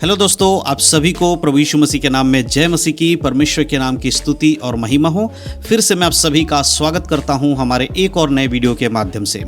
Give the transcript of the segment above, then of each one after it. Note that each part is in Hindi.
हेलो दोस्तों, आप सभी को प्रभु यीशु मसीह के नाम में जय मसीह की, परमेश्वर के नाम की स्तुति और महिमा हो। फिर से मैं आप सभी का स्वागत करता हूं हमारे एक और नए वीडियो के माध्यम से।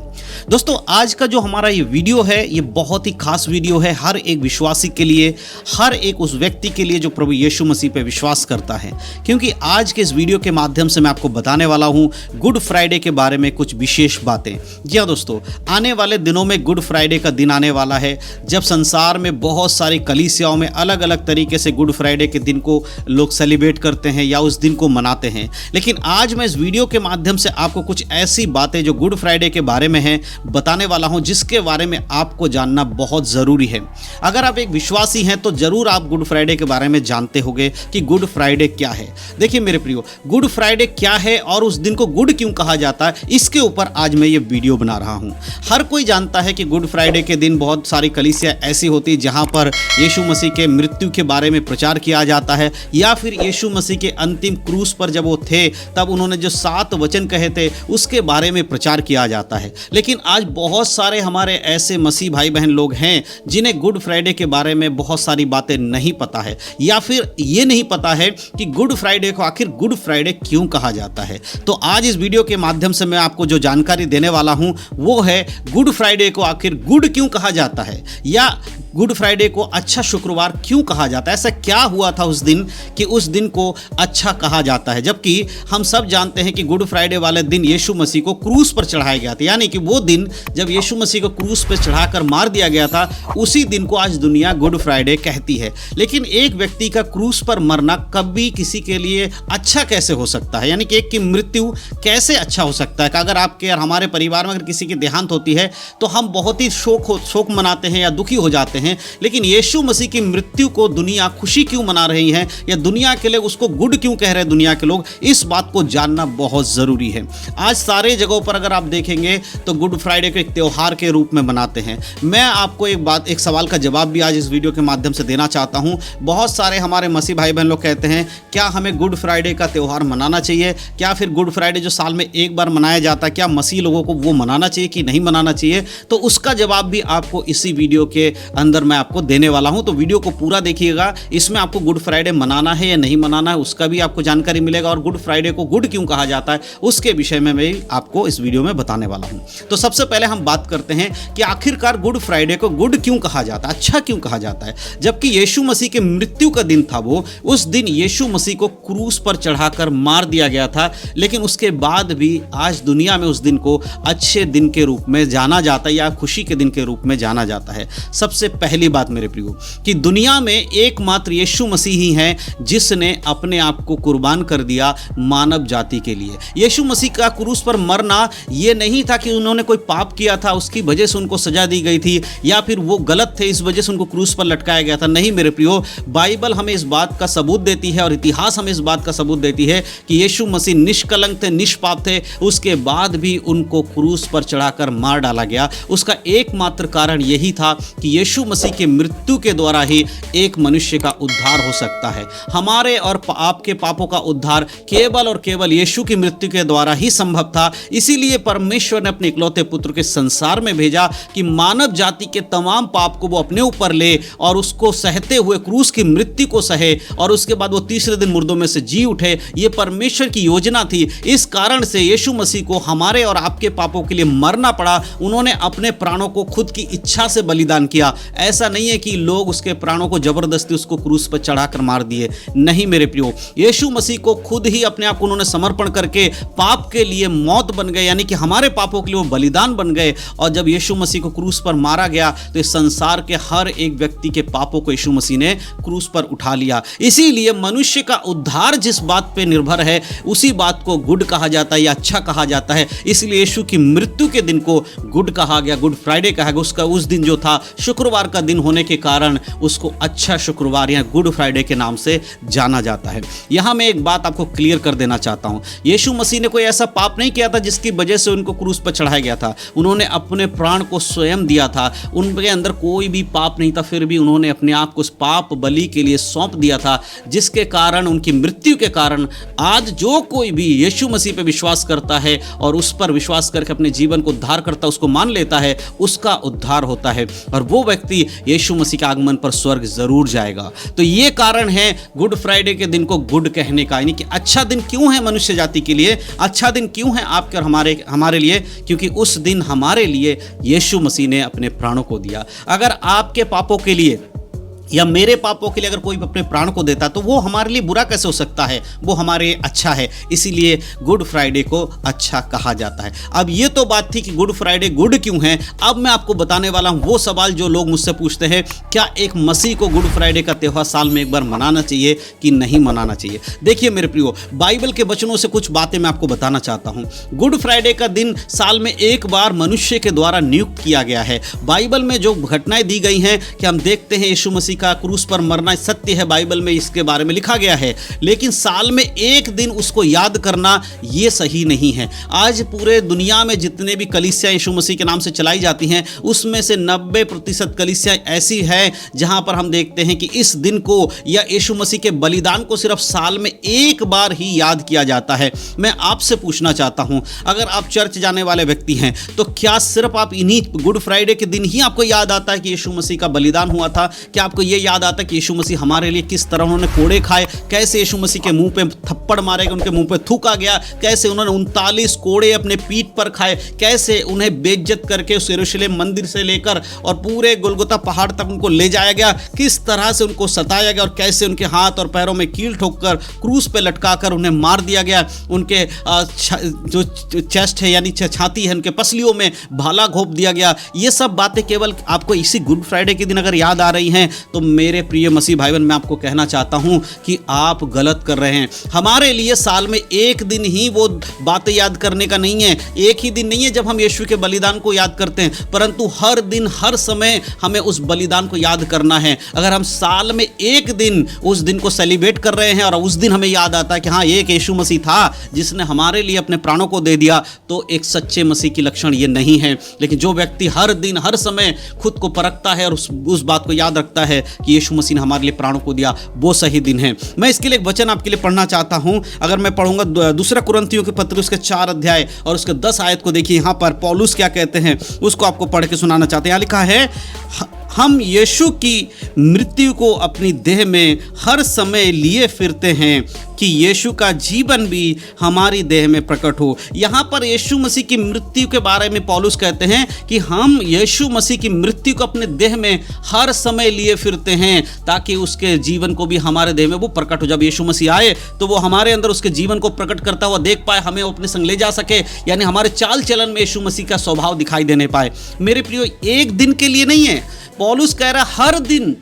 दोस्तों, आज का जो हमारा ये वीडियो है, ये बहुत ही खास वीडियो है हर एक विश्वासी के लिए, हर एक उस व्यक्ति के लिए जो प्रभु यीशु मसीह पे विश्वास करता है। क्योंकि आज के इस वीडियो के माध्यम से मैं आपको बताने वाला हूं गुड फ्राइडे के बारे में कुछ विशेष बातें। जी हाँ दोस्तों, आने वाले दिनों में गुड फ्राइडे का दिन आने वाला है, जब संसार में बहुत सारी कलीसियाओं में अलग अलग तरीके से गुड फ्राइडे के दिन को लोग सेलिब्रेट करते हैं या उस दिन को मनाते हैं। लेकिन आज मैं इस वीडियो के माध्यम से आपको कुछ ऐसी बातें जो गुड फ्राइडे के बारे में हैं बताने वाला हूं, जिसके बारे में आपको जानना बहुत ज़रूरी है। अगर आप एक विश्वासी हैं तो ज़रूर आप गुड फ्राइडे के बारे में जानते होंगे कि गुड फ्राइडे क्या है। देखिए मेरे प्रियो, गुड फ्राइडे क्या है और उस दिन को गुड क्यों कहा जाता है, इसके ऊपर आज मैं ये वीडियो बना रहा हूँ। हर कोई जानता है कि गुड फ्राइडे के दिन बहुत सारी कलीसियाँ ऐसी होती जहाँ पर यीशु मसीह के मृत्यु के बारे में प्रचार किया जाता है, या फिर यीशु मसीह के अंतिम क्रूस पर जब वो थे तब उन्होंने जो 7 वचन कहे थे उसके बारे में प्रचार किया जाता है। लेकिन आज बहुत सारे हमारे ऐसे मसीह भाई बहन लोग हैं जिन्हें गुड फ्राइडे के बारे में बहुत सारी बातें नहीं पता है, या फिर ये नहीं पता है कि गुड फ्राइडे को आखिर गुड फ्राइडे क्यों कहा जाता है। तो आज इस वीडियो के माध्यम से मैं आपको जो जानकारी देने वाला हूँ वो है गुड फ्राइडे को आखिर गुड क्यों कहा जाता है, या गुड फ्राइडे को अच्छा शुक्रवार क्यों कहा जाता है। ऐसा क्या हुआ था उस दिन कि उस दिन को अच्छा कहा जाता है, जबकि हम सब जानते हैं कि गुड फ्राइडे वाले दिन यीशु मसीह को क्रूस पर चढ़ाया गया था। यानी कि वो दिन जब यीशु मसीह को क्रूस पर चढ़ाकर मार दिया गया था, उसी दिन को आज दुनिया गुड फ्राइडे कहती है। लेकिन एक व्यक्ति का क्रूस पर मरना कभी किसी के लिए अच्छा कैसे हो सकता है, यानी कि एक की मृत्यु कैसे अच्छा हो सकता है। कि अगर आपके और हमारे परिवार में अगर किसी की देहांत होती है तो हम बहुत ही शोक मनाते हैं या दुखी हो जाते हैं, लेकिन यीशु मसीह की मृत्यु को दुनिया खुशी क्यों मना रही है, या दुनिया के लिए उसको गुड क्यों कह रहे हैं दुनिया के लोग, इस बात को जानना बहुत ज़रूरी है। आज सारे जगहों पर अगर आप देखेंगे तो गुड फ्राइडे को एक त्यौहार के रूप में मनाते हैं। मैं आपको एक सवाल का जवाब भी आज इस वीडियो के माध्यम से देना चाहता हूं। बहुत सारे हमारे मसीह भाई बहन लोग कहते हैं क्या हमें गुड फ्राइडे का त्यौहार मनाना चाहिए, क्या फिर गुड फ्राइडे जो साल में एक बार मनाया जाता है क्या मसीह लोगों को वो मनाना चाहिए कि नहीं मनाना चाहिए। तो उसका जवाब भी आपको इसी वीडियो के अंदर मैं आपको देने वाला हूं। तो वीडियो को पूरा देखिएगा, इसमें आपको गुड फ्राइडे मनाना है या नहीं मनाना है उसका भी आपको जानकारी मिलेगा, और गुड फ्राइडे को गुड क्यों कहा जाता है उसके विषय में मैं आपको इस वीडियो में बताने वाला हूं। तो सबसे पहले हम बात करते हैं कि आखिरकार गुड फ्राइडे को गुड क्यों कहा जाता है, अच्छा क्यों कहा जाता है। जबकि यीशु मसीह के मृत्यु का दिन था, वो उस दिन यीशु मसीह को क्रूस पर चढ़ाकर मार दिया गया था, लेकिन उसके बाद भी आज दुनिया में उस दिन को अच्छे दिन के रूप में जाना जाता है या खुशी के दिन के रूप में जाना जाता है। सबसे पहली बात मेरे प्रियो कि दुनिया में एकमात्र यीशु मसीह ही है जिसने अपने आप को कुर्बान कर दिया मानव जाति के लिए। यीशु मसीह का क्रूस पर मरना ये नहीं था कि उन्होंने कोई पाप किया था उसकी वजह से उनको सजा दी गई थी, या फिर वो गलत थे इस वजह से उनको क्रूस पर लटकाया गया था। नहीं मेरे प्रियो, बाइबल हमें इस बात का सबूत देती है और इतिहास हमें इस बात का सबूत देती है कि यीशु मसीह निष्कलंक थे, निष्पाप थे, उसके बाद भी उनको क्रूस पर चढ़ाकर मार डाला गया। उसका एकमात्र कारण यही था कि यीशु मसीह के मृत्यु के द्वारा ही एक मनुष्य का उद्धार हो सकता है। हमारे और आपके पापों का उद्धार केवल और केवल यीशु की मृत्यु के द्वारा ही संभव था। इसीलिए परमेश्वर ने अपने इकलौते पुत्र के संसार में भेजा कि मानव जाति के तमाम पाप को वो अपने ऊपर ले और उसको सहते हुए क्रूस की मृत्यु को सहे, और उसके बाद वो तीसरे दिन मुर्दों में से जी उठे। ये परमेश्वर की योजना थी। इस कारण से यीशु मसीह को हमारे और आपके पापों के लिए मरना पड़ा। उन्होंने अपने प्राणों को खुद की इच्छा से बलिदान किया। ऐसा नहीं है कि लोग उसके प्राणों को जबरदस्ती उसको क्रूस पर चढ़ाकर मार दिए। नहीं मेरे प्रियो, यीशु मसीह को खुद ही अपने आप को उन्होंने समर्पण करके पाप के लिए मौत बन गए, यानी कि हमारे पापों के लिए वो बलिदान बन गए। और जब यीशु मसीह को क्रूस पर मारा गया तो इस संसार के हर एक व्यक्ति के पापों को यीशु मसीह ने क्रूस पर उठा लिया। इसीलिए मनुष्य का उद्धार जिस बात पर निर्भर है उसी बात को गुड कहा जाता है या अच्छा कहा जाता है। इसलिए यीशु की मृत्यु के दिन को गुड कहा गया, गुड फ्राइडे कहा गया। उसका उस दिन जो था शुक्रवार का दिन होने के कारण उसको अच्छा शुक्रवार या गुड फ्राइडे के नाम से जाना जाता है। यहां मैं एक बात आपको क्लियर कर देना चाहता हूं, यीशु मसीह ने कोई ऐसा पाप नहीं किया था जिसकी वजह से उनको क्रूस पर चढ़ाया गया था। उन्होंने अपने प्राण को स्वयं दिया था, उनके अंदर कोई भी पाप नहीं था, फिर भी उन्होंने अपने आप को उस पाप बलि के लिए सौंप दिया था, जिसके कारण उनकी मृत्यु के कारण आज जो कोई भी यीशु मसीह पर विश्वास करता है और उस पर विश्वास करके अपने जीवन को उद्धार करता है, उसको मान लेता है, उसका उद्धार होता है। और वो व्यक्ति व्यक्ति यीशु मसीह के आगमन पर स्वर्ग जरूर जाएगा। तो ये कारण है गुड फ्राइडे के दिन को गुड कहने का, यानी कि अच्छा दिन क्यों है मनुष्य जाति के लिए, अच्छा दिन क्यों है आपके और हमारे लिए, क्योंकि उस दिन हमारे लिए यीशु मसीह ने अपने प्राणों को दिया। अगर आपके पापों के लिए या मेरे पापों के लिए अगर कोई अपने प्राण को देता तो वो हमारे लिए बुरा कैसे हो सकता है, वो हमारे अच्छा है। इसीलिए गुड फ्राइडे को अच्छा कहा जाता है। अब ये तो बात थी कि गुड फ्राइडे गुड क्यों है। अब मैं आपको बताने वाला हूँ वो सवाल जो लोग मुझसे पूछते हैं, क्या एक मसीह को गुड फ्राइडे का त्यौहार साल में एक बार मनाना चाहिए कि नहीं मनाना चाहिए। देखिए मेरे प्रियो, बाइबल के वचनों से कुछ बातें मैं आपको बताना चाहता हूँ। गुड फ्राइडे का दिन साल में एक बार मनुष्य के द्वारा नियुक्त किया गया है। बाइबल में जो घटनाएं दी गई हैं कि हम देखते हैं यीशु मसीह का क्रूस पर मरना सत्य है, बाइबल में इसके बारे में लिखा गया है, लेकिन साल में एक दिन उसको याद करना ये सही नहीं है। आज पूरे दुनिया में जितने भी कलीसिया यीशु मसीह के नाम से चलाई जाती हैं उसमें से 90% कलीसिया ऐसी है जहां पर हम देखते हैं कि इस दिन को या यीशु मसीह के बलिदान को सिर्फ साल में एक बार ही याद किया जाता है। मैं आपसे पूछना चाहता हूं, अगर आप चर्च जाने वाले व्यक्ति हैं तो क्या सिर्फ आप इन्हीं गुड फ्राइडे के दिन ही आपको याद आता है कि यीशु मसीह का बलिदान हुआ था? क्या आपको यह याद आता कि यीशु मसीह हमारे लिए किस तरह उन्होंने कोड़े खाए, कैसे यीशु मसीह के मुंह पे थप्पड़ मारे गए, उनके मुंह पे थूका गया, कैसे उन्होंने 39 कोड़े अपने पीठ पर खाए, कैसे उन्हें बेइज्जत करके उस यरूशलेम मंदिर से लेकर और पूरे गोलगोता पहाड़ तक उनको ले जाया गया, किस तरह से उनको सताया गया और कैसे उनके हाथ और पैरों में कील ठोककर क्रूस पे लटकाकर उन्हें मार दिया गया। उनके जो चेस्ट है यानी छाती है उनके पसलियों में भाला घोंप दिया गया। ये सब बातें केवल आपको इसी गुड फ्राइडे के दिन अगर याद आ रही हैं तो मेरे प्रिय मसीह भाई बहन मैं आपको कहना चाहता हूं कि आप गलत कर रहे हैं। हमारे लिए साल में एक दिन ही वो बातें याद करने का नहीं है, एक ही दिन नहीं है जब हम यीशु के बलिदान को याद करते हैं, परंतु हर दिन हर समय हमें उस बलिदान को याद करना है। अगर हम साल में एक दिन उस दिन को सेलिब्रेट कर रहे हैं और उस दिन हमें याद आता है कि हाँ एक यीशु मसीह था जिसने हमारे लिए अपने प्राणों को दे दिया, तो एक सच्चे मसीह की लक्षण ये नहीं है। लेकिन जो व्यक्ति हर दिन हर समय खुद को परखता है और उस बात को याद रखता है कि यीशु मसीह ने हमारे लिए प्राणों को दिया, वो सही दिन है। मैं इसके लिए एक वचन आपके लिए पढ़ना चाहता हूं। अगर मैं पढ़ूंगा दूसरा कुरिन्थियों के पत्र उसके 4 अध्याय और उसके 10 आयत को देखिए, यहां पर पौलुस क्या कहते हैं उसको आपको पढ़ के सुनाना चाहते हैं। यहां लिखा है, हम यीशु की मृत्यु को अपनी देह में हर समय लिए फिरते हैं कि यीशु का जीवन भी हमारी देह में प्रकट हो। यहाँ पर यीशु मसीह की मृत्यु के बारे में पौलुस कहते हैं कि हम यीशु मसीह की मृत्यु को अपने देह में हर समय लिए फिरते हैं ताकि उसके जीवन को भी हमारे देह में वो प्रकट हो। जब यीशु मसीह आए तो वो हमारे अंदर उसके जीवन को प्रकट करता हुआ देख पाए, हमें अपने संग ले जा सके, यानी हमारे चाल चलन में यीशु मसीह का स्वभाव दिखाई देने पाए। मेरे प्रियो, एक दिन के लिए नहीं है, पौलुस कह रहा हर दिन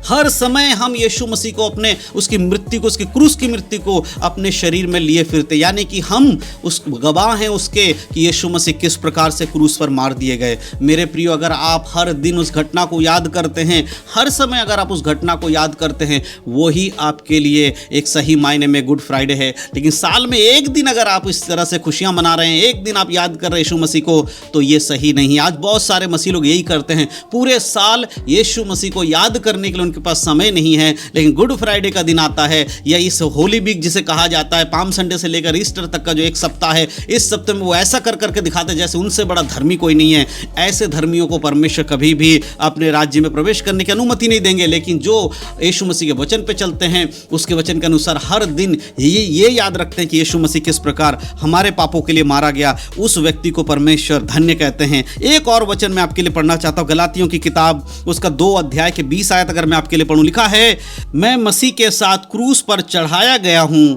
हर समय हम यीशु मसीह को अपने उसकी मृत्यु को, उसकी क्रूस की मृत्यु को अपने शरीर में लिए फिरते, यानी कि हम उस गवाह हैं उसके कि यीशु मसीह किस प्रकार से क्रूस पर मार दिए गए। मेरे प्रियो, अगर आप हर दिन उस घटना को याद करते हैं, हर समय अगर आप उस घटना को याद करते हैं, वही आपके लिए एक सही मायने में गुड फ्राइडे है। लेकिन साल में एक दिन अगर आप इस तरह से खुशियां मना रहे हैं, एक दिन आप याद कर रहे हैं यीशु मसीह को, तो ये सही नहीं। आज बहुत सारे मसीह लोग यही करते हैं, पूरे साल यीशु मसीह को याद करने के लिए उनके पास समय नहीं है, लेकिन गुड फ्राइडे का दिन आता है या इस होली वीक जिसे कहा जाता है, पाम संडे से लेकर ईस्टर तक का जो एक सप्ताह है, इस सप्ताह में वो ऐसा कर करके दिखाते हैं जैसे उनसे बड़ा धर्मी कोई नहीं है। ऐसे धर्मियों को परमेश्वर कभी भी अपने राज्य में प्रवेश करने की अनुमति नहीं देंगे। लेकिन जो यीशु मसीह के वचन पे चलते हैं, उसके वचन के अनुसार हर दिन ये याद रखते हैं कि यीशु मसीह किस प्रकार हमारे पापों के लिए मारा गया, उस व्यक्ति को परमेश्वर धन्य कहते हैं। एक और वचन मैं आपके लिए पढ़ना चाहता हूँ, गलातियों की किताब उसका 2 अध्याय के 20 आयत अगर मैं आपके लिए पढ़ूं। लिखा है, मैं मसीह के साथ क्रूस पर चढ़ाया गया हूं,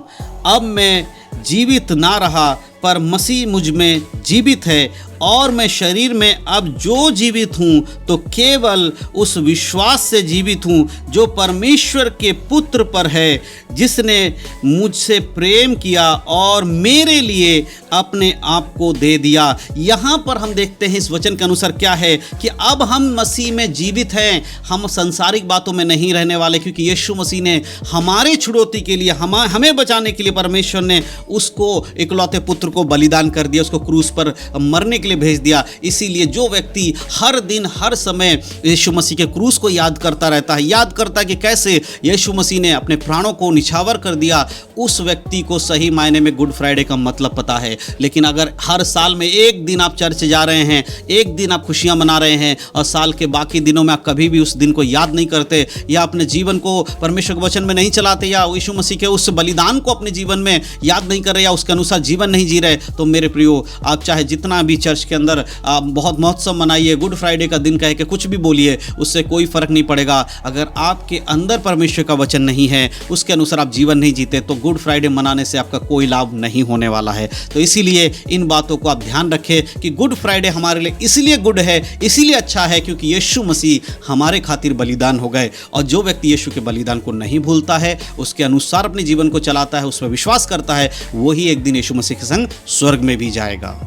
अब मैं जीवित ना रहा पर मसीह मुझ में जीवित है, और मैं शरीर में अब जो जीवित हूँ तो केवल उस विश्वास से जीवित हूँ जो परमेश्वर के पुत्र पर है, जिसने मुझसे प्रेम किया और मेरे लिए अपने आप को दे दिया। यहाँ पर हम देखते हैं इस वचन के अनुसार क्या है कि अब हम मसीह में जीवित हैं, हम संसारिक बातों में नहीं रहने वाले, क्योंकि यीशु मसीह ने हमारे छुड़ौती के लिए, हमें बचाने के लिए परमेश्वर ने उसको इकलौते पुत्र को बलिदान कर दिया, उसको क्रूस पर मरने के लिए भेज दिया। इसीलिए जो व्यक्ति हर दिन हर समय यीशु मसीह के क्रूस को याद करता रहता है, याद करता है कि कैसे यीशु मसीह ने अपने प्राणों को निछावर कर दिया, उस व्यक्ति को सही मायने में गुड फ्राइडे का मतलब पता है। लेकिन अगर हर साल में एक दिन आप चर्च जा रहे हैं, एक दिन आप खुशियां मना रहे हैं और साल के बाकी दिनों में आप कभी भी उस दिन को याद नहीं करते, या अपने जीवन को परमेश्वर के वचन में नहीं चलाते, या यीशु मसीह के उस बलिदान को अपने जीवन में याद नहीं कर रहे, या उसके अनुसार जीवन नहीं जी रहे, तो मेरे प्रियो, आप चाहे जितना भी चर्च के अंदर आप बहुत महोत्सव मनाइए, गुड फ्राइडे का दिन कह के कुछ भी बोलिए, उससे कोई फर्क नहीं पड़ेगा। अगर आपके अंदर परमेश्वर का वचन नहीं है, उसके अनुसार आप जीवन नहीं जीते, तो गुड फ्राइडे मनाने से आपका कोई लाभ नहीं होने वाला है। तो इसीलिए इन बातों को आप ध्यान रखें कि गुड फ्राइडे हमारे लिए इसलिए गुड है, इसीलिए अच्छा है क्योंकि यीशु मसीह हमारे खातिर बलिदान हो गए। और जो व्यक्ति यीशु के बलिदान को नहीं भूलता है, उसके अनुसार अपने जीवन को चलाता है, उस पर विश्वास करता है, वही एक दिन यीशु मसीह के संग स्वर्ग में भी जाएगा।